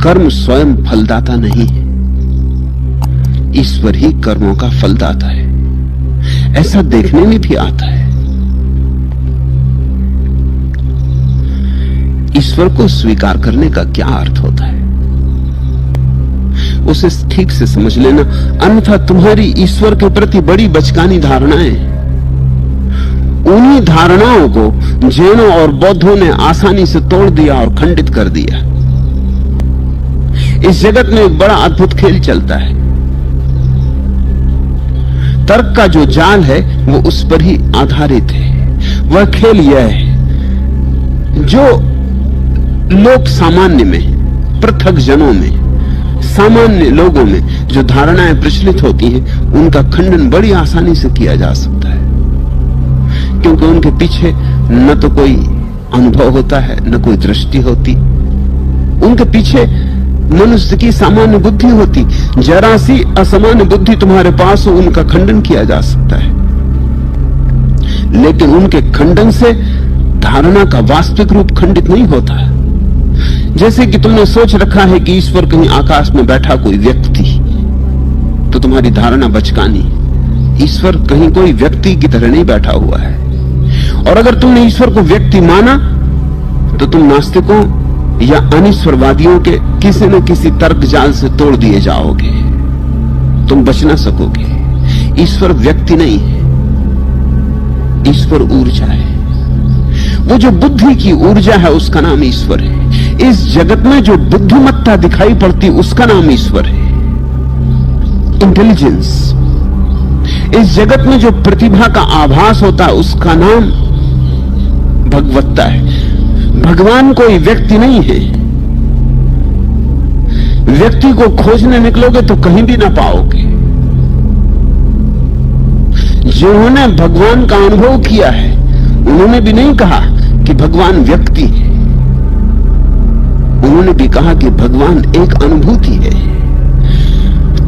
कर्म स्वयं फलदाता नहीं है, ईश्वर ही कर्मों का फलदाता है। ऐसा देखने में भी आता है। ईश्वर को स्वीकार करने का क्या अर्थ होता है, उसे ठीक से समझ लेना, अन्यथा तुम्हारी ईश्वर के प्रति बड़ी बचकानी धारणाएं, उन्हीं धारणाओं को जैनों और बौद्धों ने आसानी से तोड़ दिया और खंडित कर दिया। इस जगत में एक बड़ा अद्भुत खेल चलता है। तर्क का जो जाल है वो उस पर ही आधारित है। वह खेल यह है, जो लोक सामान्य में, पृथक जनों में, सामान्य लोगों में जो धारणाएं प्रचलित होती हैं, उनका खंडन बड़ी आसानी से किया जा सकता है, क्योंकि उनके पीछे न तो कोई अनुभव होता है, न कोई दृष्टि होती। उनके पीछे मनुष्य की सामान्य बुद्धि होती। जरा सी असामान्य बुद्धि तुम्हारे पास हो, उनका खंडन किया जा सकता है, लेकिन उनके खंडन से धारणा का वास्तविक रूप खंडित नहीं होता। जैसे कि तुमने सोच रखा है कि ईश्वर कहीं आकाश में बैठा कोई व्यक्ति, तो तुम्हारी धारणा बचकानी। ईश्वर कहीं कोई व्यक्ति की तरह नहीं बैठा हुआ है। और अगर तुमने ईश्वर को व्यक्ति माना, तो तुम नास्तिकों या अनीश्वरवादियों के किसी न किसी तर्क जाल से तोड़ दिए जाओगे, तुम बच ना सकोगे। ईश्वर व्यक्ति नहीं है, ईश्वर ऊर्जा है। वो जो बुद्धि की ऊर्जा है उसका नाम ईश्वर है। इस जगत में जो बुद्धिमत्ता दिखाई पड़ती उसका नाम ईश्वर है, इंटेलिजेंस। इस जगत में जो प्रतिभा का आभास होता है उसका नाम भगवत्ता है। भगवान कोई व्यक्ति नहीं है। व्यक्ति को खोजने निकलोगे तो कहीं भी ना पाओगे। जिन्होंने भगवान का अनुभव किया है उन्होंने भी नहीं कहा कि भगवान व्यक्ति है, उन्होंने भी कहा कि भगवान एक अनुभूति है।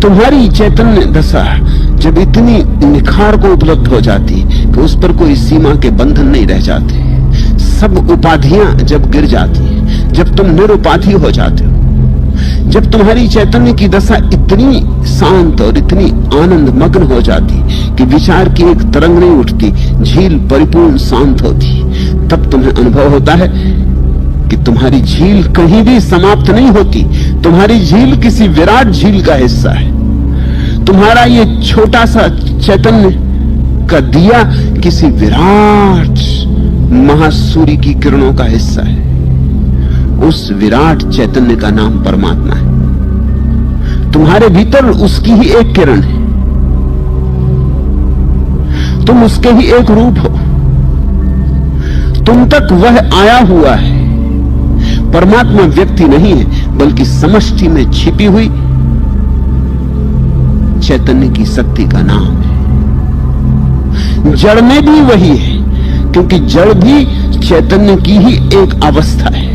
तुम्हारी चैतन्य दशा जब इतनी निखार को उपलब्ध हो जाती कि उस पर कोई सीमा के बंधन नहीं रह जाते, सब उपाधियां जब गिर जाती हैं, जब तुम निरुपाधि हो जाते हो, जब तुम्हारी चैतन्य की दशा इतनी शांत और इतनी आनंद मग्न हो जाती कि विचार की एक तरंग नहीं उठती, झील परिपूर्ण शांत होती, तब तुम्हें अनुभव होता है कि तुम्हारी झील कहीं भी समाप्त नहीं होती। तुम्हारी झील किसी विराट झील का हिस्सा है। तुम्हारा ये छोटा सा चैतन्य का दिया किसी विराट महासूर्य की किरणों का हिस्सा है। उस विराट चैतन्य का नाम परमात्मा है। तुम्हारे भीतर उसकी ही एक किरण है, तुम उसके ही एक रूप हो। तुम तक वह आया हुआ है। परमात्मा व्यक्ति नहीं है, बल्कि समष्टि में छिपी हुई चैतन्य की शक्ति का नाम है। जड़ में भी वही है, क्योंकि जड़ भी चैतन्य की ही एक अवस्था है,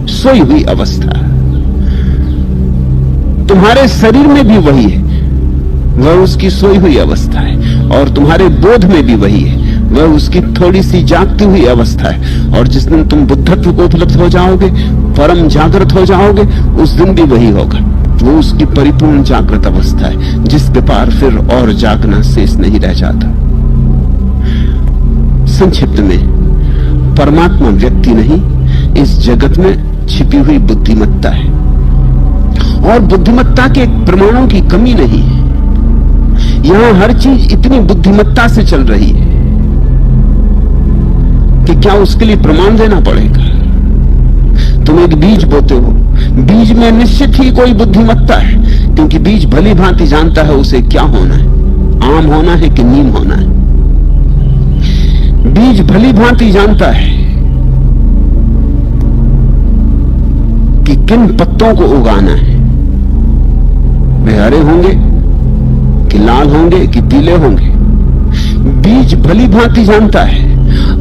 सोई हुई अवस्था। तुम्हारे शरीर में भी वही है, वह उसकी सोई हुई अवस्था है। और तुम्हारे बोध में भी वही है, वह उसकी थोड़ी सी जागती हुई अवस्था है। और जिस दिन तुम बुद्धत्व को उपलब्ध हो जाओगे, परम जागृत हो जाओगे, उस दिन भी वही होगा। वो उसकी परिपूर्ण जागृत अवस्था है, जिसके पार फिर और जागना शेष नहीं रह जाता। संक्षिप्त में, परमात्मा व्यक्ति नहीं, इस जगत में छिपी हुई बुद्धिमत्ता है। और बुद्धिमत्ता के प्रमाणों की कमी नहीं है। यहां हर चीज इतनी बुद्धिमत्ता से चल रही है कि क्या उसके लिए प्रमाण देना पड़ेगा। तुम एक बीज बोते हो, बीज में निश्चित ही कोई बुद्धिमत्ता है, क्योंकि बीज भली भांति जानता है उसे क्या होना है, आम होना है कि नीम होना है। बीज भली भांति जानता है कि किन पत्तों को उगाना है, वे हरे होंगे कि लाल होंगे कि पीले होंगे। बीज भली भांति जानता है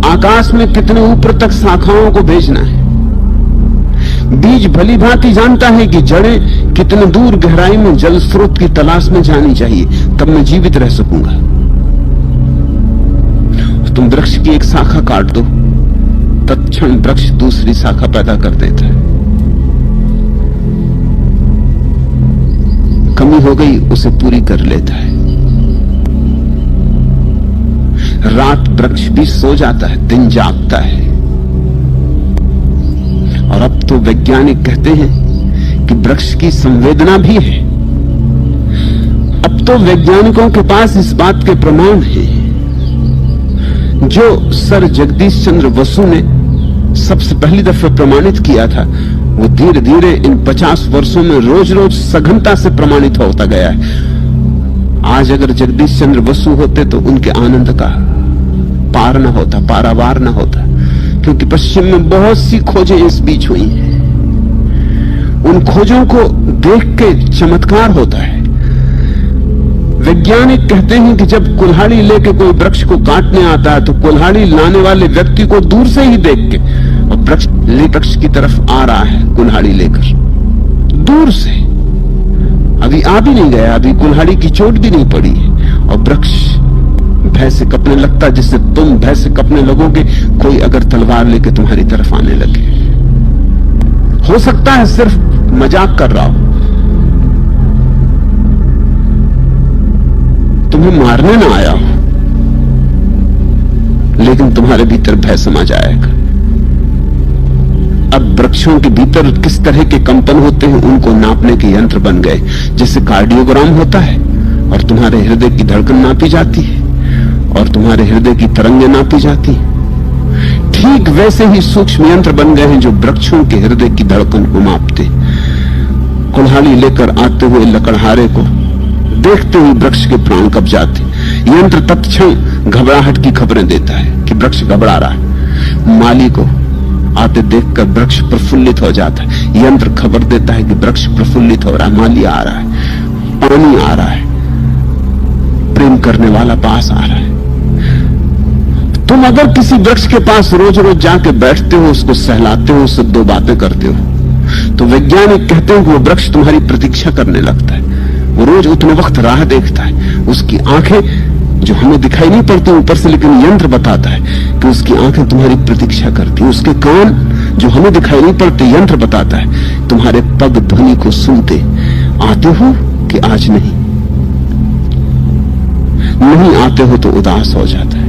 आकाश में कितने ऊपर तक शाखाओं को भेजना है। बीज भली भांति जानता है कि जड़ें कितने दूर गहराई में जल स्रोत की तलाश में जानी चाहिए, तब मैं जीवित रह सकूंगा। तुम वृक्ष की एक शाखा काट दो, तत्क्षण वृक्ष दूसरी शाखा पैदा कर देता है। कमी हो गई उसे पूरी कर लेता है। रात वृक्ष भी सो जाता है, दिन जागता है। और अब तो वैज्ञानिक कहते हैं कि वृक्ष की संवेदना भी है। अब तो वैज्ञानिकों के पास इस बात के प्रमाण हैं जो सर जगदीश चंद्र बसु ने सबसे पहली दफा प्रमाणित किया था, वो धीरे धीरे इन 50 वर्षों में रोज रोज सघनता से प्रमाणित होता गया है। आज अगर जगदीश चंद्र बसु होते तो उनके आनंद का पार न होता, पारावार न होता, क्योंकि पश्चिम में बहुत सी खोजें इस बीच हुई हैं। उन खोजों को देख के चमत्कार होता है। वैज्ञानिक कहते हैं कि जब कुल्हाड़ी लेके कोई वृक्ष को काटने आता है तो कुल्हाड़ी लाने वाले व्यक्ति को दूर से ही देख के, और वृक्ष की तरफ आ रहा है कुल्हाड़ी लेकर दूर से, अभी आ भी नहीं गया, अभी कुल्हाड़ी की चोट भी नहीं पड़ी है, और वृक्ष भय से कपने लगता, जिससे तुम भय से कपने लगोगे कोई अगर तलवार लेके तुम्हारी तरफ आने लगे। हो सकता है सिर्फ मजाक कर रहा हो, तुम्हें मारने ना आया हो, लेकिन तुम्हारे भीतर भय समा जाएगा। अब वृक्षों के भीतर किस तरह के कंपन होते हैं उनको नापने के यंत्र बन गए। जैसे कार्डियोग्राम होता है और तुम्हारे हृदय की धड़कन नापी जाती है और तुम्हारे हृदय की तरंगें नापी जाती हैं, ठीक वैसे ही सूक्ष्म यंत्र बन गए हैं जो वृक्षों के हृदय की धड़कन को मापते। कुल्हाड़ी लेकर आते हुए लकड़हारे को देखते ही वृक्ष के प्राण कब जाते। यंत्र तत्क्षण घबराहट की खबरें देता है कि वृक्ष घबरा रहा है। माली को आते देखकर वृक्ष प्रफुल्लित हो जाता है। यंत्र खबर देता है कि वृक्ष प्रफुल्लित हो रहा है, माली आ रहा है, पानी आ रहा है, प्रेम करने वाला पास आ रहा है। तुम अगर किसी वृक्ष के पास रोज रोज जाके बैठते हो, उसको सहलाते हो, उससे दो बातें करते हो, तो वैज्ञानिक कहते हैं कि वो वृक्ष तुम्हारी प्रतीक्षा करने लगता है। वो रोज उतने वक्त राह देखता है। उसकी आंखें जो हमें दिखाई नहीं पड़ती ऊपर से, लेकिन यंत्र बताता है कि उसकी आंखें तुम्हारी प्रतीक्षा करती है। उसके कान जो हमें दिखाई नहीं पड़ते, यंत्र बताता है तुम्हारे पग ध्वनि को सुनते आते हो कि आज नहीं आते हो तो उदास हो जाता है,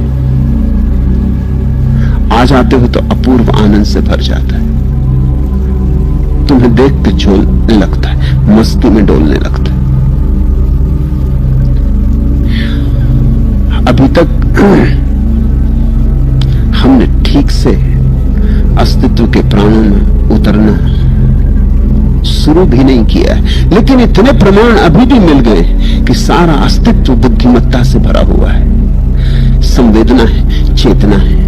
आ जाते हो तो अपूर्व आनंद से भर जाता है। तुम्हें देख के झोलने लगता है, मस्ती में डोलने लगता है। अभी तक हमने ठीक से अस्तित्व के प्राणों में उतरना शुरू भी नहीं किया है, लेकिन इतने प्रमाण अभी भी मिल गए कि सारा अस्तित्व बुद्धिमत्ता से भरा हुआ है, संवेदना है, चेतना है।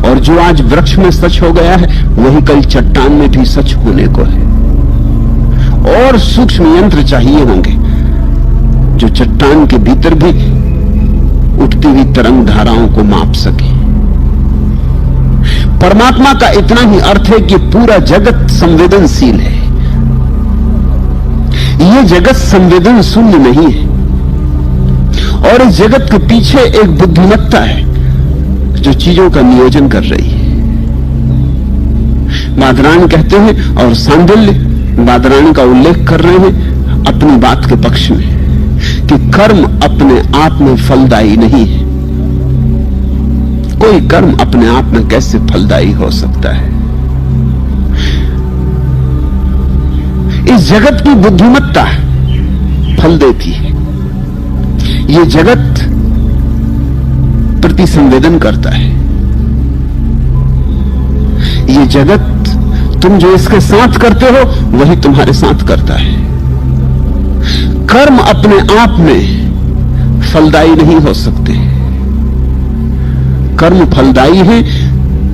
और जो आज वृक्ष में सच हो गया है वही कल चट्टान में भी सच होने को है। और सूक्ष्म यंत्र चाहिए होंगे जो चट्टान के भीतर भी उठती हुई तरंग धाराओं को माप सके। परमात्मा का इतना ही अर्थ है कि पूरा जगत संवेदनशील है। यह जगत संवेदन शून्य नहीं है, और इस जगत के पीछे एक बुद्धिमत्ता है जो चीजों का नियोजन कर रही है। बादरायण कहते हैं, और सांडिल्य बादरायण का उल्लेख कर रहे हैं अपनी बात के पक्ष में, कि कर्म अपने आप में फलदायी नहीं है। कोई कर्म अपने आप में कैसे फलदायी हो सकता है? इस जगत की बुद्धिमत्ता फल देती है। ये जगत प्रति संवेदन करता है। ये जगत तुम जो इसके साथ करते हो वही तुम्हारे साथ करता है। कर्म अपने आप में फलदायी नहीं हो सकते। कर्म फलदायी है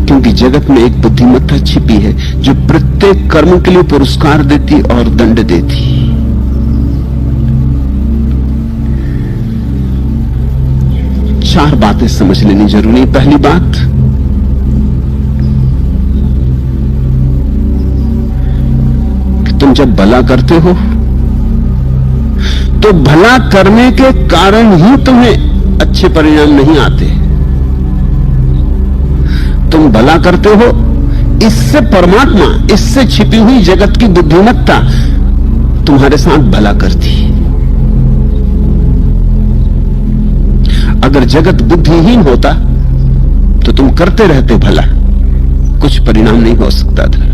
क्योंकि जगत में एक बुद्धिमत्ता छिपी है जो प्रत्येक कर्म के लिए पुरस्कार देती और दंड देती। चार बातें समझ लेनी जरूरी। पहली बात, कि तुम जब भला करते हो तो भला करने के कारण ही तुम्हें अच्छे परिणाम नहीं आते। तुम भला करते हो, इससे परमात्मा, इससे छिपी हुई जगत की बुद्धिमत्ता तुम्हारे साथ भला करती। अगर जगत बुद्धिहीन होता तो तुम करते रहते भला, कुछ परिणाम नहीं हो सकता था।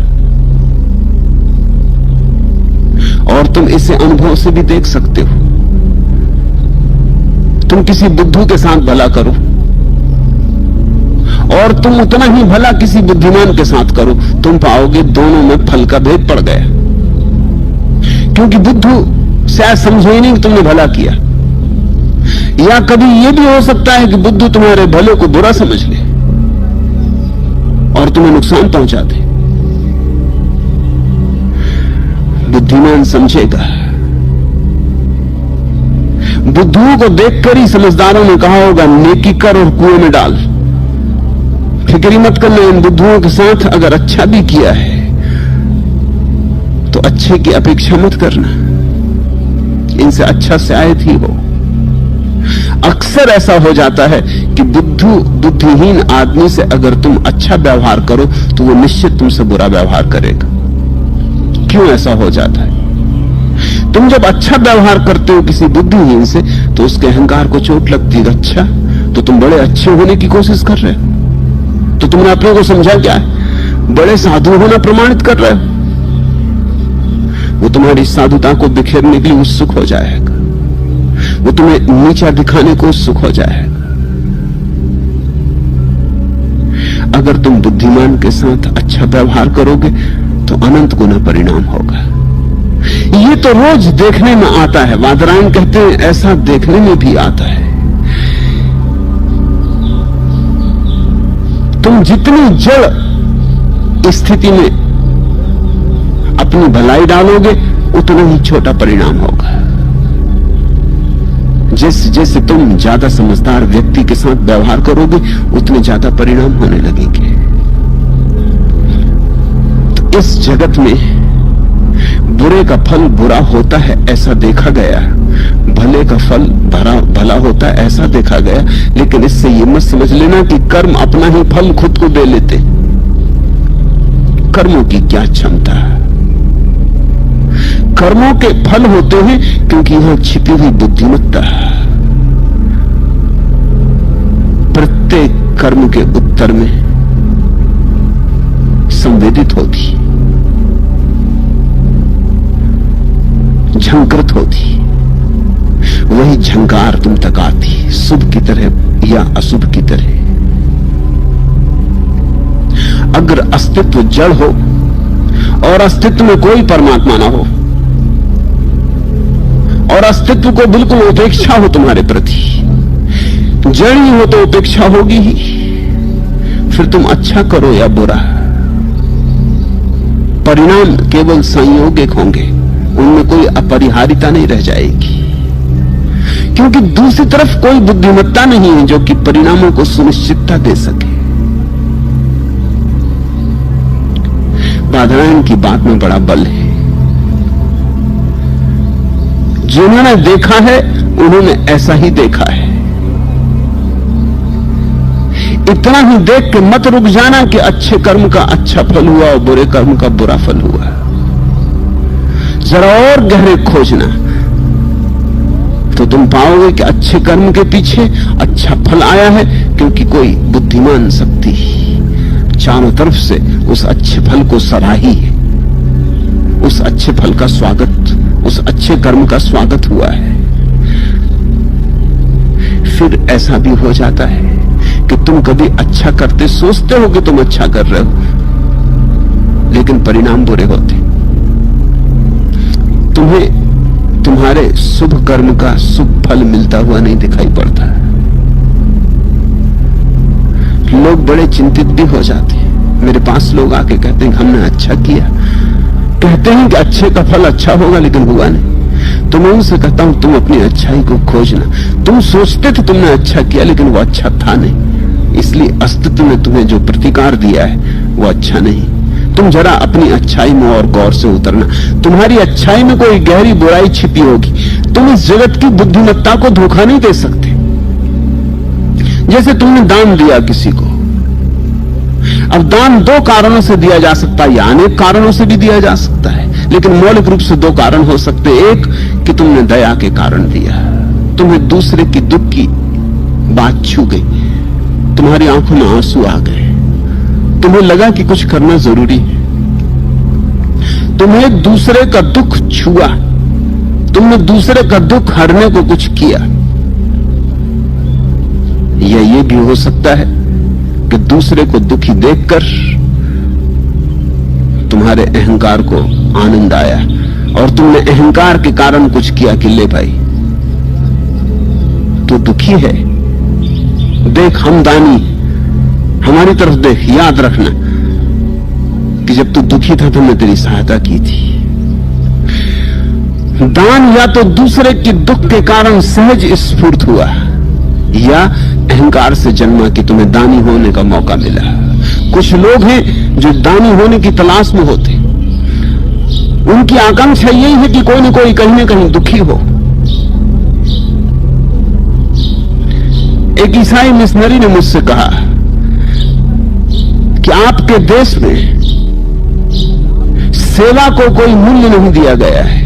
और तुम इसे अनुभव से भी देख सकते हो। तुम किसी बुद्धू के साथ भला करो और तुम उतना ही भला किसी बुद्धिमान के साथ करो, तुम पाओगे दोनों में फल का भेद पड़ गया। क्योंकि बुद्धू शायद समझे ही नहीं कि तुमने भला किया, या कभी यह भी हो सकता है कि बुद्धू तुम्हारे भले को बुरा समझ ले और तुम्हें नुकसान पहुंचा दे। बुद्धिमान समझेगा। बुद्धुओं को देखकर ही समझदारों ने कहा होगा, नेकी कर और कुएं में डाल। फिक्री मत करना इन बुद्धुओं के साथ। अगर अच्छा भी किया है तो अच्छे की अपेक्षा मत करना, इनसे अच्छा शायद ही हो। अक्सर ऐसा हो जाता है कि बुद्धिहीन आदमी से अगर तुम अच्छा व्यवहार करो तो वो निश्चित तुमसे बुरा व्यवहार करेगा। क्यों ऐसा हो जाता है? तुम जब अच्छा व्यवहार करते हो किसी बुद्धिहीन से तो उसके अहंकार को चोट लगती है। अच्छा, तो तुम बड़े अच्छे होने की कोशिश कर रहे हो, तो तुमने अपने को समझा क्या है? बड़े साधु होना प्रमाणित कर रहे हो। वो तुम्हारी साधुता को बिखेरने के लिए उत्सुक हो जाएगा, वो तुम्हें नीचा दिखाने को उत्सुक हो जाएगा। अगर तुम बुद्धिमान के साथ अच्छा व्यवहार करोगे तो अनंत गुना परिणाम होगा। ये तो रोज देखने में आता है। वादरायण कहते हैं ऐसा देखने में भी आता है। तुम जितनी जड़ स्थिति में अपनी भलाई डालोगे उतना ही छोटा परिणाम होगा। जैसे जैसे तुम ज्यादा समझदार व्यक्ति के साथ व्यवहार करोगे उतने ज्यादा परिणाम होने लगेंगे। तो इस जगत में बुरे का फल बुरा होता है ऐसा देखा गया, भले का फल भला होता है ऐसा देखा गया। लेकिन इससे यह मत समझ लेना कि कर्म अपना ही फल खुद को दे लेते। कर्मों की क्या क्षमता है? कर्मों के फल होते हैं क्योंकि यहां छिपी हुई बुद्धिमत्ता प्रत्येक कर्म के उत्तर में संवेदित होती, झंकृत होती। वही झंकार तुम तक आती, शुभ की तरह या अशुभ की तरह। अगर अस्तित्व जड़ हो और अस्तित्व में कोई परमात्मा ना हो और अस्तित्व को बिल्कुल उपेक्षा हो तुम्हारे प्रति, जड़ ही हो तो उपेक्षा होगी ही। फिर तुम अच्छा करो या बुरा, परिणाम केवल संयोगिक होंगे, उनमें कोई अपरिहार्यता नहीं रह जाएगी। क्योंकि दूसरी तरफ कोई बुद्धिमत्ता नहीं है जो कि परिणामों को सुनिश्चितता दे सके। बादरायण की बात में बड़ा बल है। जिन्होंने देखा है उन्होंने ऐसा ही देखा है। इतना ही देख के मत रुक जाना कि अच्छे कर्म का अच्छा फल हुआ और बुरे कर्म का बुरा फल हुआ। जरा और गहरे खोजना तो तुम पाओगे कि अच्छे कर्म के पीछे अच्छा फल आया है, क्योंकि कोई बुद्धिमान शक्ति चारों तरफ से उस अच्छे फल को सराही है। उस अच्छे फल का स्वागत, उस अच्छे कर्म का स्वागत हुआ है। फिर ऐसा भी हो जाता है कि तुम कभी अच्छा करते सोचते हो कि तुम अच्छा कर रहे हो, लेकिन परिणाम बुरे होते। तुम्हें तुम्हारे शुभ कर्म का शुभ फल मिलता हुआ नहीं दिखाई पड़ता। लोग बड़े चिंतित भी हो जाते हैं। मेरे पास लोग आके कहते हैं कि हमने अच्छा किया, कहते हैं कि अच्छे का फल अच्छा होगा, लेकिन हुआ नहीं। तो मैं उनसे कहता हूं तुम अपनी अच्छाई को खोजना। तुम सोचते थे तुमने अच्छा किया, लेकिन वो अच्छा था नहीं, इसलिए अस्तित्व ने तुम्हें जो प्रतिकार दिया है वो अच्छा नहीं। तुम जरा अपनी अच्छाई में और गौर से उतरना। तुम्हारी अच्छाई में कोई गहरी बुराई छिपी होगी। तुम इस जगत की बुद्धिमत्ता को धोखा नहीं दे सकते। जैसे तुमने दान दिया किसी को, अब दान दो कारणों से दिया जा सकता है या अनेक कारणों से भी दिया जा सकता है, लेकिन मौलिक रूप से दो कारण हो सकते। एक कि तुमने दया के कारण दिया, तुम्हें दूसरे की दुख की बात छू गई, तुम्हारी आंखों में आंसू आ गए, तुम्हें लगा कि कुछ करना जरूरी है, तुम्हें दूसरे का दुख छुआ, तुमने दूसरे का दुख हरने को कुछ किया। या ये भी हो सकता है कि दूसरे को दुखी देखकर तुम्हारे अहंकार को आनंद आया और तुमने अहंकार के कारण कुछ किया कि ले भाई तू दुखी है, देख हम दानी, हमारी तरफ देख, याद रखना कि जब तू दुखी था तो मैं तेरी सहायता की थी। दान या तो दूसरे के दुख के कारण सहज स्फूर्त हुआ या अहंकार से जन्मा कि तुम्हें दानी होने का मौका मिला। कुछ लोग हैं जो दानी होने की तलाश में होते, उनकी आकांक्षा यही है कि कोई न कोई कहीं न कहीं दुखी हो। एक ईसाई मिशनरी ने मुझसे कहा कि आपके देश में सेवा को कोई मूल्य नहीं दिया गया है,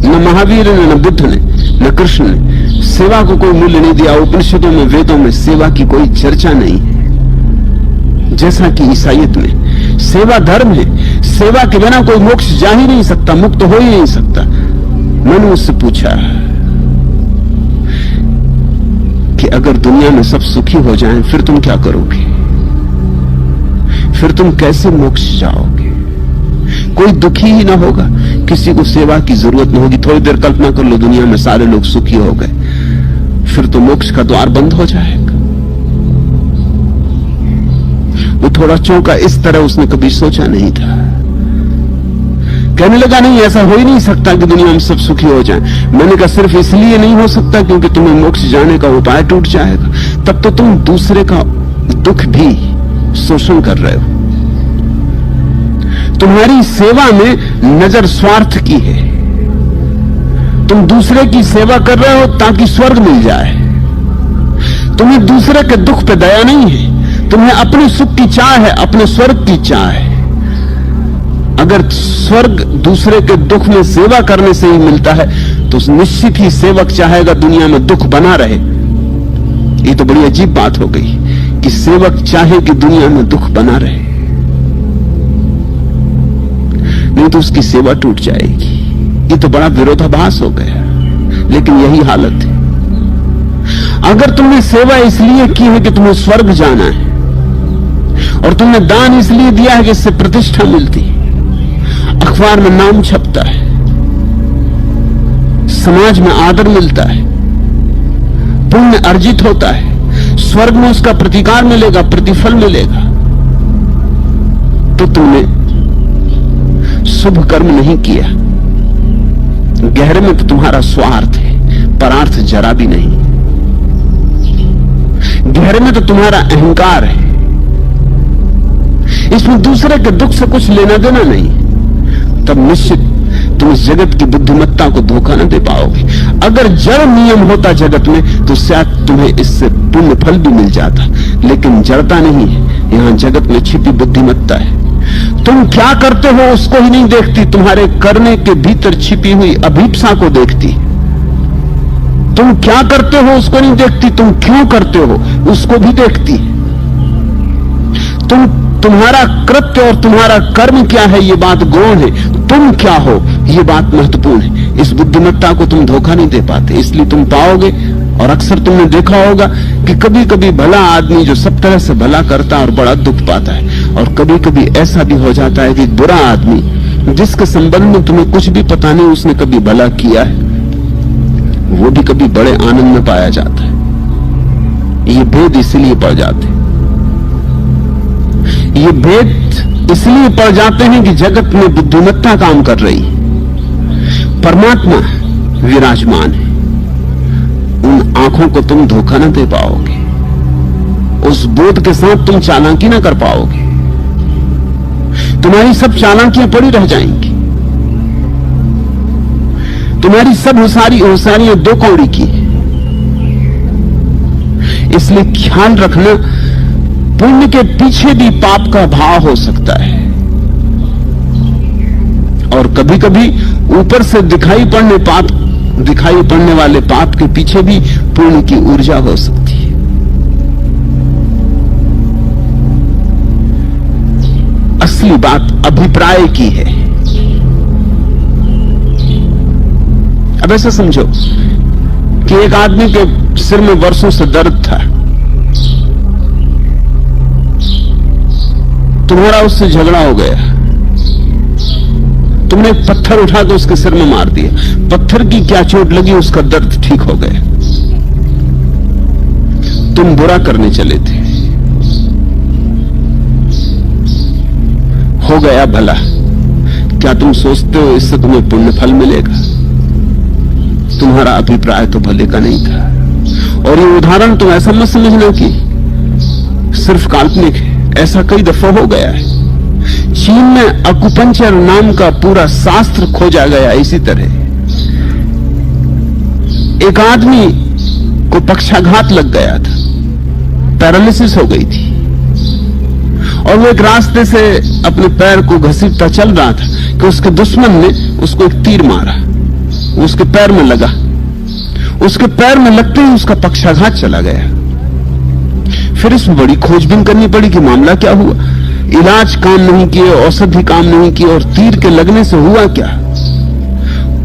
न महावीर ने, न बुद्ध ने, न कृष्ण ने सेवा को कोई मूल्य नहीं दिया। उपनिषदों में, वेदों में सेवा की कोई चर्चा नहीं है, जैसा कि ईसाईयत में सेवा धर्म है। सेवा के बिना कोई मोक्ष जा ही नहीं सकता, मुक्त हो ही नहीं सकता। मैंने उससे पूछा कि अगर दुनिया में सब सुखी हो जाएं, फिर तुम क्या करोगे? फिर तुम कैसे मोक्ष जाओगे? कोई दुखी ही ना होगा, किसी को सेवा की जरूरत नहीं होगी। थोड़ी देर कल्पना कर लो, दुनिया में सारे लोग सुखी हो गए, फिर तो मोक्ष का द्वार बंद हो जाएगा। वो थोड़ा चौंका, इस तरह उसने कभी सोचा नहीं था। कहने लगा, नहीं ऐसा हो ही नहीं सकता कि दुनिया में सब सुखी हो जाएं। मैंने कहा सिर्फ इसलिए नहीं हो सकता क्योंकि तुम्हें मोक्ष जाने का उपाय टूट जाएगा, तब तो तुम दूसरे का दुख भी शोषण कर रहे हो। तुम्हारी सेवा में नजर स्वार्थ की है, तुम दूसरे की सेवा कर रहे हो ताकि स्वर्ग मिल जाए। तुम्हें दूसरे के दुख पे दया नहीं है, तुम्हें अपने सुख की चाह है, अपने स्वर्ग की चाह है। अगर स्वर्ग दूसरे के दुख में सेवा करने से ही मिलता है तो निश्चित ही सेवक चाहेगा दुनिया में दुख बना रहे। ये तो बड़ी अजीब बात हो गई कि सेवक चाहे कि दुनिया में दुख बना रहे, नहीं तो उसकी सेवा टूट जाएगी। ये तो बड़ा विरोधाभास हो गया, लेकिन यही हालत है। अगर तुमने सेवा इसलिए की है कि तुम्हें स्वर्ग जाना है और तुमने दान इसलिए दिया है कि इससे प्रतिष्ठा मिलती है, अखबार में नाम छपता है, समाज में आदर मिलता है, पुण्य अर्जित होता है, स्वर्ग में उसका प्रतिकार मिलेगा, प्रतिफल मिलेगा, तो तुमने शुभ कर्म नहीं किया। गहरे में तो तुम्हारा स्वार्थ है, परार्थ जरा भी नहीं। गहरे में तो तुम्हारा अहंकार है, इसमें दूसरे के दुख से कुछ लेना देना नहीं। तब निश्चित तुम इस जगत की बुद्धिमत्ता को धोखा न दे पाओगे। अगर जड़ नियम होता जगत में तो शायद तुम्हें इससे पुण्य फल भी मिल जाता, लेकिन जड़ता नहीं है। यहां जगत में छिपी बुद्धिमत्ता है। तुम क्या करते हो उसको ही नहीं देखती, तुम्हारे करने के भीतर छिपी हुई अभीप्सा को देखती। तुम क्या करते हो उसको नहीं देखती, तुम क्यों करते हो उसको भी देखती। तुम्हारा कृत्य और तुम्हारा कर्म क्या है ये बात गौण है, तुम क्या हो ये बात महत्वपूर्ण है। इस बुद्धिमत्ता को तुम धोखा नहीं दे पाते, इसलिए तुम पाओगे। और अक्सर तुमने देखा होगा कि कभी कभी भला आदमी जो सब तरह से भला करता है और बड़ा दुख पाता है, और कभी कभी ऐसा भी हो जाता है कि बुरा आदमी जिसके संबंध में तुम्हें कुछ भी पता नहीं उसने कभी भला किया है, वो भी कभी बड़े आनंद में पाया जाता है। ये भेद इसलिए पड़ जाते हैं, ये भेद इसलिए पड़ जाते हैं कि जगत में बुद्धिमत्ता काम कर रही है, परमात्मा विराजमान है। उन आंखों को तुम धोखा न दे पाओगे, उस बोध के साथ तुम चालाकी न कर पाओगे, तुम्हारी सब चालाकियां पड़ी रह जाएंगी। तुम्हारी सब होशियारियां दो कौड़ी की। इसलिए ख्याल रखना, पुण्य के पीछे भी पाप का भाव हो सकता है और कभी कभी ऊपर से दिखाई पड़ने वाले पाप के पीछे भी पुण्य की ऊर्जा हो सकती है। असली बात अभिप्राय की है। अब ऐसा समझो कि एक आदमी के सिर में वर्षों से दर्द था, तुम्हारा उससे झगड़ा हो गया, तुमने एक पत्थर उठा के उसके सिर में मार दिया, पत्थर की क्या चोट लगी, उसका दर्द ठीक हो गया। तुम बुरा करने चले थे, हो गया भला, क्या तुम सोचते हो इससे तुम्हें पुण्य फल मिलेगा? तुम्हारा अभिप्राय तो भले का नहीं था। और ये उदाहरण तुम ऐसा मत समझना कि सिर्फ काल्पनिक है, ऐसा कई दफा हो गया है। चीन में अकुपंचर नाम का पूरा शास्त्र खोजा गया। इसी तरह एक आदमी को पक्षाघात लग गया था, पैरालिसिस हो गई थी, और वो एक रास्ते से अपने पैर को घसीटता चल रहा था कि उसके दुश्मन ने उसको एक तीर मारा, उसके पैर में लगा। उसके पैर में लगते ही उसका पक्षाघात चला गया। फिर इसमें बड़ी खोजबीन करनी पड़ी कि मामला क्या हुआ। इलाज काम नहीं किए, औषधि काम नहीं की, और तीर के लगने से हुआ क्या?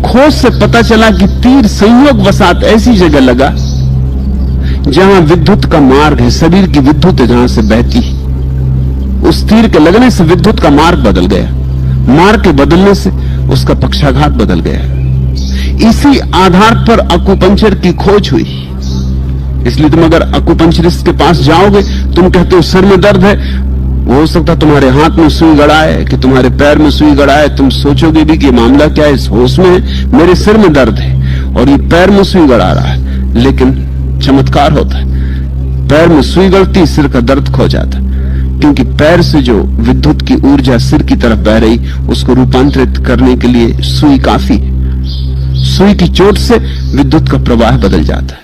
खोज से पता चला कि तीर संयोग वसात ऐसी जगह लगा जहां विद्युत का मार्ग है, शरीर की विद्युत है जहां से बहती है। उस तीर के लगने से विद्युत का मार्ग बदल गया, मार्ग के बदलने से उसका पक्षाघात बदल गया। इसी आधार पर अकुपंचर की खोज हुई। इसलिए तुम अगर अकुपंचरिस्ट के पास जाओगे, तुम कहते हो सर में दर्द है, वो हो सकता तुम्हारे हाथ में सुई गड़ाए कि तुम्हारे पैर में सुई गड़ाए, तुम सोचोगे भी कि मामला क्या है, इस होश में है, मेरे सिर में दर्द है और ये पैर में सुई गड़ा रहा है। लेकिन चमत्कार होता है, पैर में सुई गड़ती, सिर का दर्द खो जाता, क्योंकि पैर से जो विद्युत की ऊर्जा सिर की तरफ बह रही, उसको रूपांतरित करने के लिए सुई काफी है। सुई की चोट से विद्युत का प्रवाह बदल जाता है।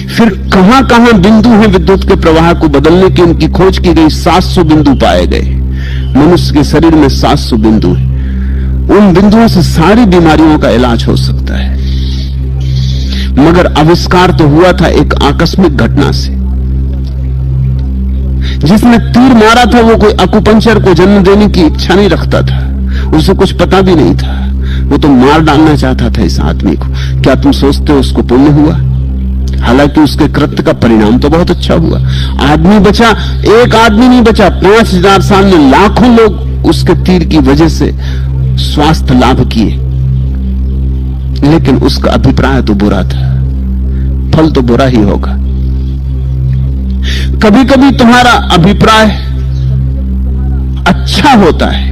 फिर कहां कहां बिंदु हैं विद्युत के प्रवाह को बदलने की, उनकी खोज की गई। 700 बिंदु पाए गए। मनुष्य के शरीर में 700 बिंदु हैं। उन बिंदुओं से सारी बीमारियों का इलाज हो सकता है। मगर आविष्कार तो हुआ था एक आकस्मिक घटना से। जिसने तीर मारा था वो कोई अकुपंचर को जन्म देने की इच्छा नहीं रखता था, उसे कुछ पता भी नहीं था, वो तो मार डालना चाहता था इस आदमी को। क्या तुम सोचते हो उसको पुण्य हुआ? हालांकि उसके कृत्य का परिणाम तो बहुत अच्छा हुआ। आदमी बचा, एक आदमी नहीं बचा, 5000 साल में लाखों लोग उसके तीर की वजह से स्वास्थ्य लाभ किए। लेकिन उसका अभिप्राय तो बुरा था, फल तो बुरा ही होगा। कभी कभी तुम्हारा अभिप्राय अच्छा होता है,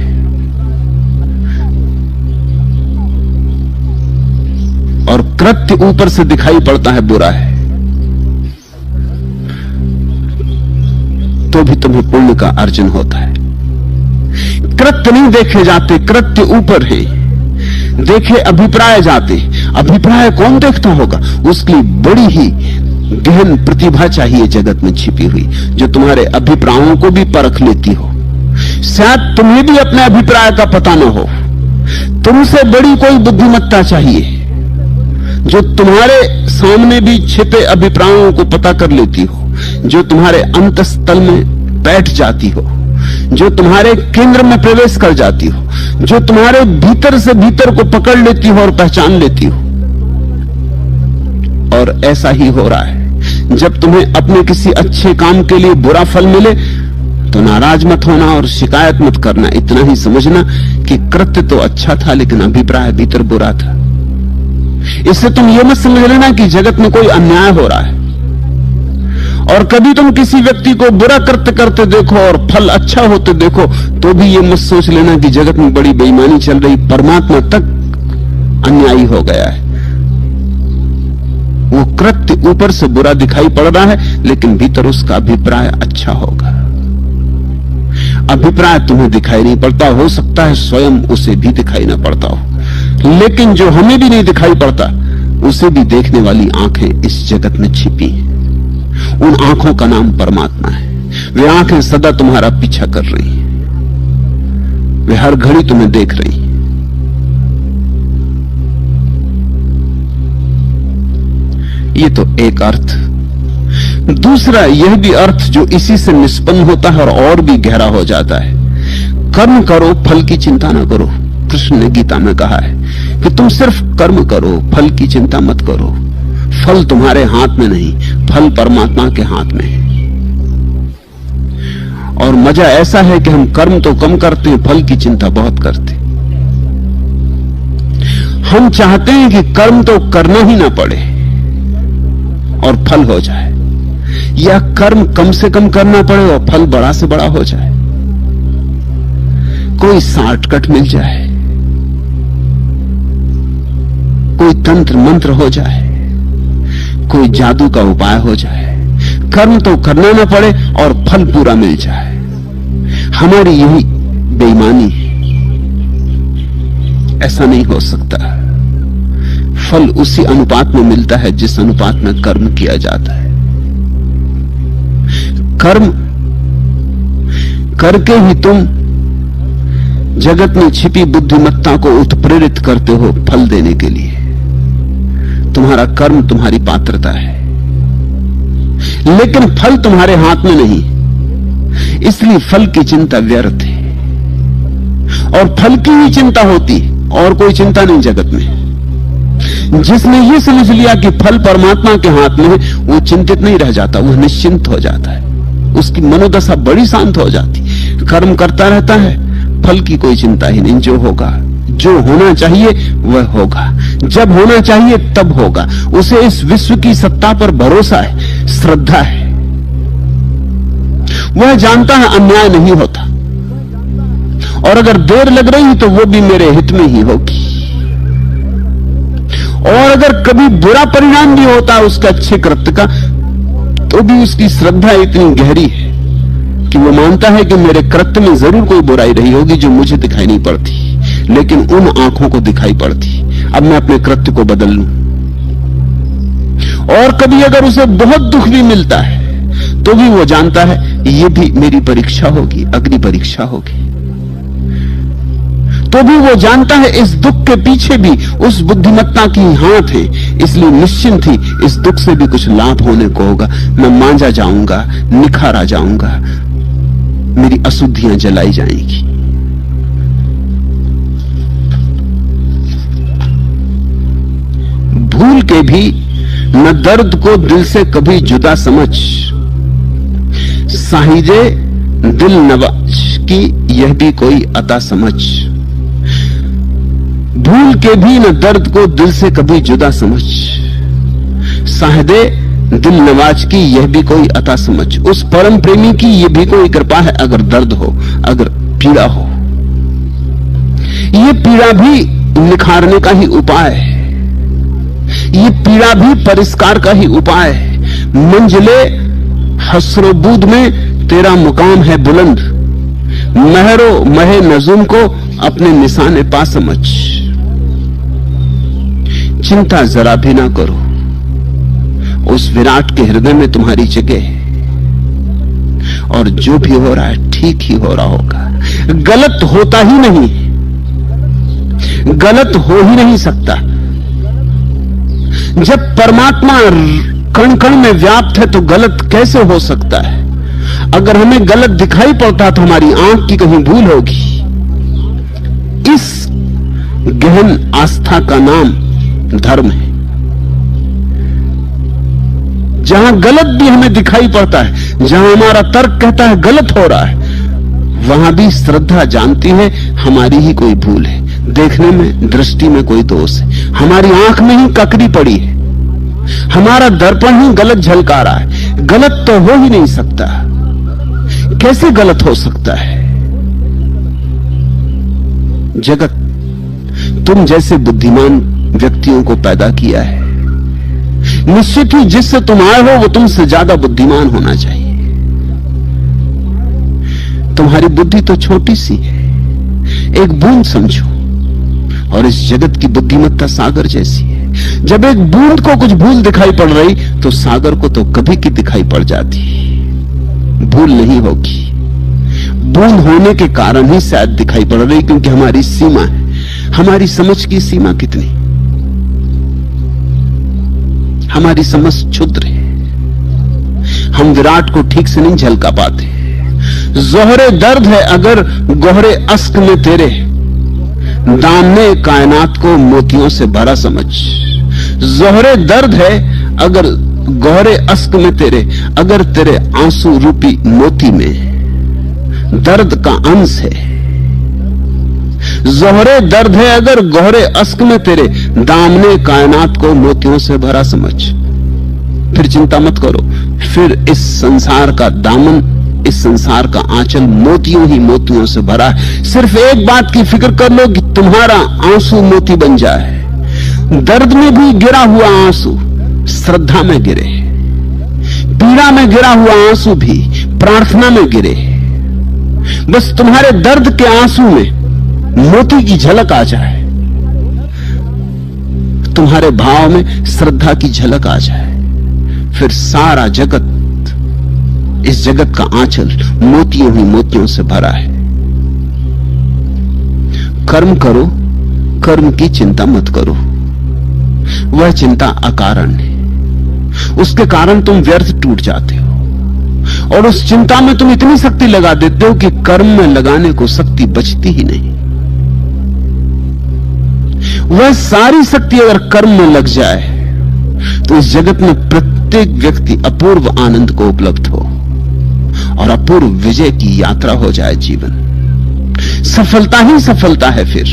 और कृत्य ऊपर से दिखाई पड़ता है बुरा है, तो भी तुम्हें पुण्य का अर्जन होता है। कृत्य नहीं देखे जाते, कृत्य ऊपर है, देखे अभिप्राय जाते। अभिप्राय कौन देखता होगा? उसके लिए बड़ी ही गहन प्रतिभा चाहिए जगत में छिपी हुई, जो तुम्हारे अभिप्रायों को भी परख लेती हो। शायद तुम्हें भी अपने अभिप्राय का पता न हो, तुमसे बड़ी कोई बुद्धिमत्ता चाहिए जो तुम्हारे सामने भी छिपे अभिप्रायों को पता कर लेती हो, जो तुम्हारे अंतस्तल में बैठ जाती हो, जो तुम्हारे केंद्र में प्रवेश कर जाती हो, जो तुम्हारे भीतर से भीतर को पकड़ लेती हो और पहचान लेती हो। और ऐसा ही हो रहा है। जब तुम्हें अपने किसी अच्छे काम के लिए बुरा फल मिले तो नाराज मत होना और शिकायत मत करना। इतना ही समझना कि कृत्य तो अच्छा था लेकिन अभिप्राय भीतर बुरा था। इससे तुम यह मत समझ लेना कि जगत में कोई अन्याय हो रहा है। और कभी तुम किसी व्यक्ति को बुरा कृत्य करते देखो और फल अच्छा होते देखो तो भी ये मत सोच लेना कि जगत में बड़ी बेईमानी चल रही, परमात्मा तक अन्यायी हो गया है। वो कृत्य ऊपर से बुरा दिखाई पड़ रहा है लेकिन भीतर उसका अभिप्राय अच्छा होगा। अभिप्राय तुम्हें दिखाई नहीं पड़ता, हो सकता है स्वयं उसे भी दिखाई ना पड़ता हो, लेकिन जो हमें भी नहीं दिखाई पड़ता उसे भी देखने वाली आंखें इस जगत में छिपी हैं। उन आंखों का नाम परमात्मा है। वे आंखें सदा तुम्हारा पीछा कर रही हैं, वे हर घड़ी तुम्हें देख रही हैं। ये तो एक अर्थ। दूसरा यह भी अर्थ जो इसी से निष्पन्न होता है और भी गहरा हो जाता है, कर्म करो, फल की चिंता ना करो। कृष्ण ने गीता में कहा है कि तुम सिर्फ कर्म करो, फल की चिंता मत करो। फल तुम्हारे हाथ में नहीं, फल परमात्मा के हाथ में है। और मजा ऐसा है कि हम कर्म तो कम करते हैं, फल की चिंता बहुत करते हैं। हम चाहते हैं कि कर्म तो करना ही ना पड़े और फल हो जाए, या कर्म कम से कम करना पड़े और फल बड़ा से बड़ा हो जाए। कोई शॉर्टकट मिल जाए, कोई तंत्र मंत्र हो जाए, कोई जादू का उपाय हो जाए, कर्म तो करना ना पड़े और फल पूरा मिल जाए। हमारी यही बेईमानी है। ऐसा नहीं हो सकता। फल उसी अनुपात में मिलता है जिस अनुपात में कर्म किया जाता है। कर्म करके ही तुम जगत में छिपी बुद्धिमत्ता को उत्प्रेरित करते हो फल देने के लिए। तुम्हारा कर्म तुम्हारी पात्रता है, लेकिन फल तुम्हारे हाथ में नहीं, इसलिए फल की चिंता व्यर्थ है। और फल की ही चिंता होती, और कोई चिंता नहीं जगत में। जिसने ये समझ लिया कि फल परमात्मा के हाथ में है, वो चिंतित नहीं रह जाता, वो निश्चिंत हो जाता है। उसकी मनोदशा बड़ी शांत हो जाती। कर्म करता रहता है, फल की कोई चिंता ही नहीं। जो होगा, जो होना चाहिए वह होगा, जब होना चाहिए तब होगा। उसे इस विश्व की सत्ता पर भरोसा है, श्रद्धा है। वह जानता है अन्याय नहीं होता, और अगर देर लग रही तो वो भी मेरे हित में ही होगी। और अगर कभी बुरा परिणाम भी होता है उसका अच्छे कृत्य का, तो भी उसकी श्रद्धा इतनी गहरी है कि वो मानता है कि मेरे कृत्य में जरूर कोई बुराई रही होगी जो मुझे दिखाई नहीं पड़ती, लेकिन उन आंखों को दिखाई पड़ती। अब मैं अपने कृत्य को बदल लूं। और कभी अगर उसे बहुत दुख भी मिलता है तो भी वो जानता है ये भी मेरी परीक्षा होगी, अग्नि परीक्षा होगी। तो भी वो जानता है इस दुख के पीछे भी उस बुद्धिमत्ता की हाथ है, इसलिए निश्चिंत ही इस दुख से भी कुछ लाभ होने को होगा। मैं मांझा जाऊंगा, निखारा जाऊंगा, मेरी अशुद्धियां जलाई जाएंगी। भूल के भी न दर्द को दिल से कभी जुदा समझ, साहिजे दिल नवाज की यह भी कोई अता समझ। भूल के भी न दर्द को दिल से कभी जुदा समझ, साहिदे दिल नवाज की यह भी कोई अता समझ। उस परम प्रेमी की यह भी कोई कृपा है, अगर दर्द हो, अगर पीड़ा हो। यह पीड़ा भी निखारने का ही उपाय है, ये पीड़ा भी परिष्कार का ही उपाय है। मंजिले हसरोबूद में तेरा मुकाम है बुलंद, महरो महे नजूम को अपने निशाने पा समझ। चिंता जरा भी ना करो, उस विराट के हृदय में तुम्हारी जगह है, और जो भी हो रहा है ठीक ही हो रहा होगा। गलत होता ही नहीं, गलत हो ही नहीं सकता। जब परमात्मा कण कण में व्याप्त है तो गलत कैसे हो सकता है? अगर हमें गलत दिखाई पड़ता तो हमारी आंख की कहीं भूल होगी। इस गहन आस्था का नाम धर्म है। जहां गलत भी हमें दिखाई पड़ता है, जहां हमारा तर्क कहता है गलत हो रहा है, वहां भी श्रद्धा जानती है हमारी ही कोई भूल है, देखने में, दृष्टि में कोई दोष है, हमारी आंख में ही ककड़ी पड़ी है, हमारा दर्पण ही गलत झलका रहा है। गलत तो हो ही नहीं सकता। कैसे गलत हो सकता है? जगत तुम जैसे बुद्धिमान व्यक्तियों को पैदा किया है। निश्चित ही जिससे तुम आए हो वो तुमसे ज्यादा बुद्धिमान होना चाहिए। तुम्हारी बुद्धि तो छोटी सी है, एक बूंद समझो, और इस जगत की बुद्धिमत्ता सागर जैसी है। जब एक बूंद को कुछ भूल दिखाई पड़ रही तो सागर को तो कभी की दिखाई पड़ जाती। भूल नहीं होगी, बूंद होने के कारण ही शायद दिखाई पड़ रही, क्योंकि हमारी सीमा है। हमारी समझ की सीमा कितनी? हमारी समझ क्षुद्र है, हम विराट को ठीक से नहीं झलका पाते। जोहरे दर्द है अगर गोहरे अश्क में तेरे, दामने कायनात को मोतियों से भरा समझ। जोहरे दर्द है अगर गोहरे अश्क में तेरे, अगर तेरे आंसू रूपी मोती में दर्द का अंश है। जोहरे दर्द है अगर गोहरे अश्क में तेरे, दामने कायनात को मोतियों से भरा समझ। फिर चिंता मत करो, फिर इस संसार का दामन, इस संसार का आंचल मोतियों ही मोतियों से भरा है। सिर्फ एक बात की फिक्र कर लो कि तुम्हारा आंसू मोती बन जाए। दर्द में भी गिरा हुआ आंसू श्रद्धा में गिरे, पीड़ा में गिरा हुआ आंसू भी प्रार्थना में गिरे। बस तुम्हारे दर्द के आंसू में मोती की झलक आ जाए, तुम्हारे भाव में श्रद्धा की झलक आ जाए, फिर सारा जगत, इस जगत का आंचल मोतियों ही मोतियों से भरा है। कर्म करो, कर्म की चिंता मत करो, वह चिंता अकारण है, उसके कारण तुम व्यर्थ टूट जाते हो। और उस चिंता में तुम इतनी शक्ति लगा देते हो कि कर्म में लगाने को शक्ति बचती ही नहीं। वह सारी शक्ति अगर कर्म में लग जाए तो इस जगत में प्रत्येक व्यक्ति अपूर्व आनंद को उपलब्ध हो और अपूर्व विजय की यात्रा हो जाए। जीवन सफलता ही सफलता है फिर।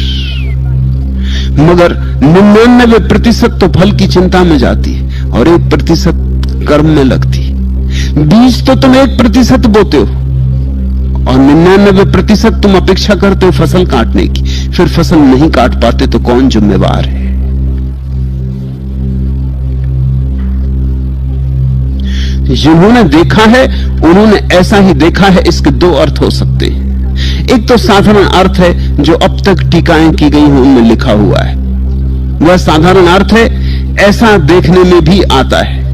मगर 99% तो फल की चिंता में जाती है और 1% कर्म में लगती। बीज तो तुम 1% बोते हो और 99% तुम अपेक्षा करते हो फसल काटने की, फिर फसल नहीं काट पाते तो कौन जिम्मेवार है? जिन्होंने देखा है उन्होंने ऐसा ही देखा है। इसके दो अर्थ हो सकते हैं। एक तो साधारण अर्थ है जो अब तक टीकाएं की गई हैं उनमें लिखा हुआ है, वह साधारण अर्थ है, ऐसा देखने में भी आता है।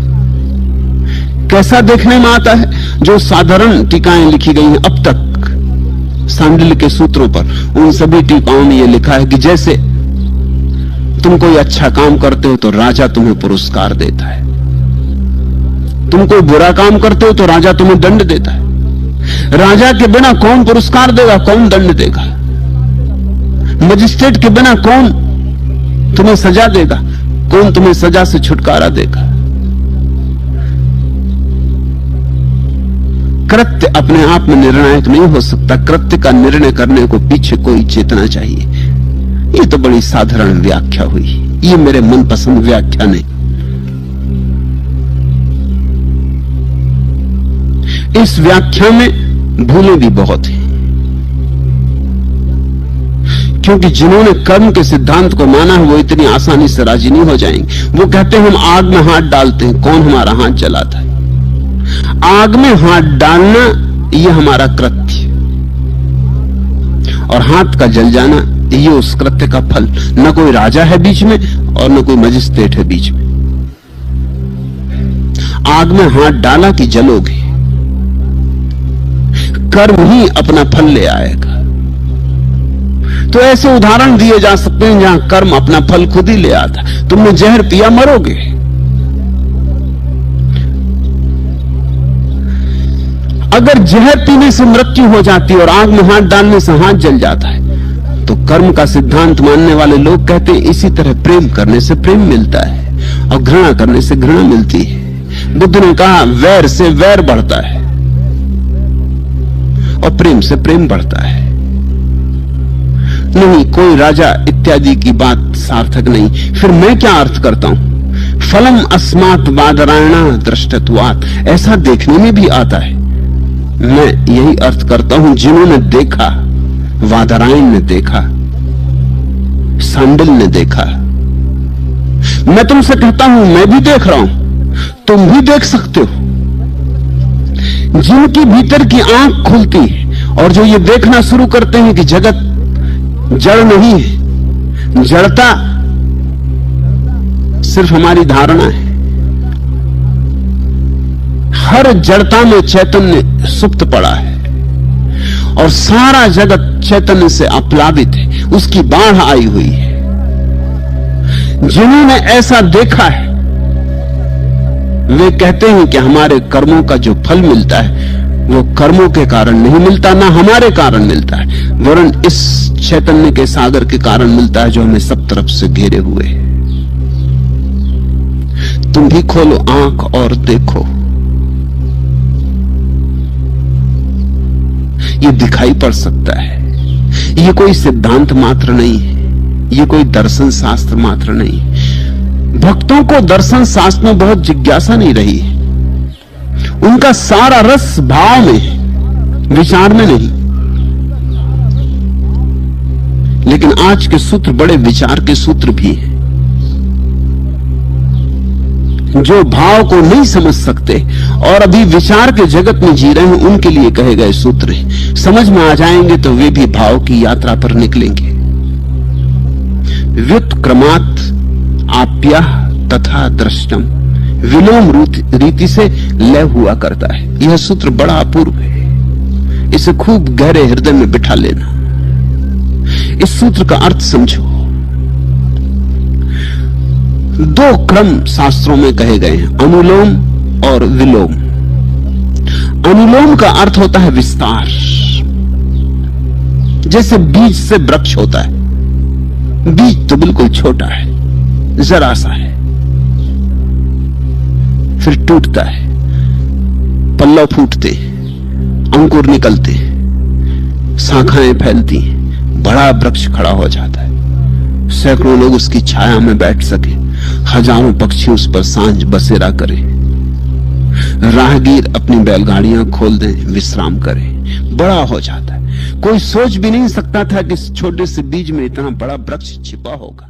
कैसा देखने में आता है? जो साधारण टीकाएं लिखी गई हैं अब तक सांडिल्य के सूत्रों पर, उन सभी टीकाओं में यह लिखा है कि जैसे तुम कोई अच्छा काम करते हो तो राजा तुम्हें पुरस्कार देता है, तुम कोई बुरा काम करते हो तो राजा तुम्हें दंड देता है। राजा के बिना कौन पुरस्कार देगा, कौन दंड देगा? मजिस्ट्रेट के बिना कौन तुम्हें सजा देगा, कौन तुम्हें सजा से छुटकारा देगा? कृत्य अपने आप में निर्णायक नहीं हो सकता, कृत्य का निर्णय करने को पीछे कोई चेतना चाहिए। ये तो बड़ी साधारण व्याख्या हुई, ये मेरे मनपसंद व्याख्या नहीं। इस व्याख्या में भूलें भी बहुत हैं, क्योंकि जिन्होंने कर्म के सिद्धांत को माना है वो इतनी आसानी से राजी नहीं हो जाएंगे। वो कहते हैं हम आग में हाथ डालते हैं, कौन हमारा हाथ जलाता है? आग में हाथ डालना ये हमारा कृत्य, और हाथ का जल जाना ये उस कृत्य का फल। न कोई राजा है बीच में और न कोई मजिस्ट्रेट है बीच में। आग में हाथ डाला कि जलोगे, कर्म ही अपना फल ले आएगा। तो ऐसे उदाहरण दिए जा सकते हैं जहां कर्म अपना फल खुद ही ले आता। तुमने जहर पिया, मरोगे। अगर जहर पीने से मृत्यु हो जाती और आग में हाथ डालने से हाथ जल जाता है, तो कर्म का सिद्धांत मानने वाले लोग कहते हैं इसी तरह प्रेम करने से प्रेम मिलता है और घृणा करने से घृणा मिलती है। बुद्ध ने कहा वैर से वैर बढ़ता है और प्रेम से प्रेम बढ़ता है। नहीं, कोई राजा इत्यादि की बात सार्थक नहीं। फिर मैं क्या अर्थ करता हूं? फलम अस्मात् बादरायणा दृष्टत्वात्, ऐसा देखने में भी आता है। मैं यही अर्थ करता हूं जिन्होंने देखा, वादरायण ने देखा, सांडिल्य ने देखा। मैं तुमसे कहता हूं मैं भी देख रहा हूं, तुम भी देख सकते हो। जिनकी भीतर की आंख खुलती है और जो ये देखना शुरू करते हैं कि जगत जड़ नहीं है, जड़ता सिर्फ हमारी धारणा है। हर जड़ता में चैतन्य सुप्त पड़ा है और सारा जगत चैतन्य से आप्लावित है, उसकी बाढ़ आई हुई है। जिन्होंने ऐसा देखा है वे कहते हैं कि हमारे कर्मों का जो फल मिलता है वो कर्मों के कारण नहीं मिलता, ना हमारे कारण मिलता है, वरन इस चैतन्य के सागर के कारण मिलता है जो हमें सब तरफ से घेरे हुए है। तुम भी खोलो आंख और देखो, ये दिखाई पड़ सकता है। ये कोई सिद्धांत मात्र नहीं है, ये कोई दर्शन शास्त्र मात्र नहीं है। भक्तों को दर्शन शास्त्र में बहुत जिज्ञासा नहीं रही है, उनका सारा रस भाव में, विचार में नहीं। लेकिन आज के सूत्र बड़े विचार के सूत्र भी हैं। जो भाव को नहीं समझ सकते और अभी विचार के जगत में जी रहे हैं, उनके लिए कहे गए सूत्र हैं। समझ में आ जाएंगे तो वे भी भाव की यात्रा पर निकलेंगे। व्युत्क्रमात् आप्याः तथा दृष्टम, विलोम रीति से लय हुआ करता है। यह सूत्र बड़ा अपूर्व है, इसे खूब गहरे हृदय में बिठा लेना। इस सूत्र का अर्थ समझो। दो क्रम शास्त्रों में कहे गए हैं, अनुलोम और विलोम। अनुलोम का अर्थ होता है विस्तार, जैसे बीज से वृक्ष होता है। बीज तो बिल्कुल छोटा है, जरा सा है, फिर टूटता है, पल्लव फूटते, अंकुर निकलते, शाखाएं फैलती, बड़ा वृक्ष खड़ा हो जाता है। सैकड़ों लोग उसकी छाया में बैठ सके, हजारों पक्षी उस पर सांझ बसेरा करें, राहगीर अपनी बैलगाड़ियां खोल दें, विश्राम करें, बड़ा हो जाता है। कोई सोच भी नहीं सकता था कि इस छोटे से बीज में इतना बड़ा वृक्ष छिपा होगा।